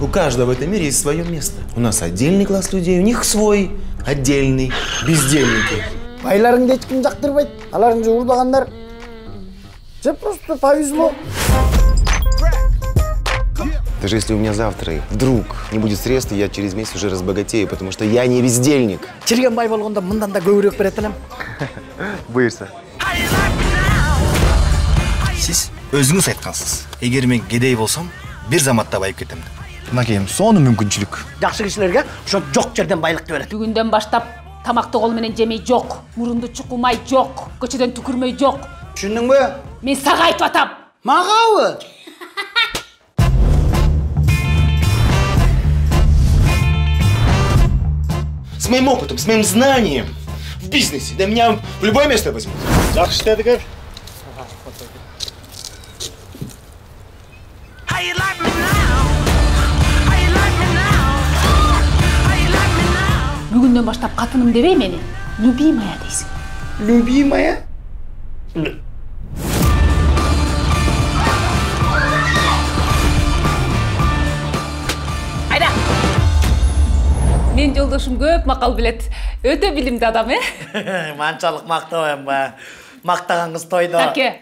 У каждого в этом мире есть свое место. У нас отдельный класс людей, у них свой отдельный. Бездельники. Байларыңды ешкім жақтырбайды. Аларың же ұрдағандар. Же просто повезло. Даже если у меня завтра вдруг не будет средств, я через месяц уже разбогатею, потому что я не бездельник. Черген бай болгонда мындан да көбірек беретін. Бұйырса. Сіз өзіңіз айтқансыз. Егер мен кедей болсам, бір заматта байып кетем. Мынакейім, соны мүмкіншілік. Жақсы кишилерге ошо жок жерден байлыкты берет. Бүгүндөн баштап тамакты кол менен жемей жок, мурунду чукумай жок, көчөдөн түкүрмөй жок. Түшүндүңбү? Мен сага айтып атам. Магабы? С моим опытом, с моим знанием в бизнесе, да меня в любое место возьмут. Жақсы дедік. Бүгүндөн баштап катыным дебей мени, любимая дейсиң. Любимая? Айда. Мен жолдошум көп макал билет. Өтө билимдүү адам, Манчалык мактабайм ба. Мактаган кыз тойдо. Әке,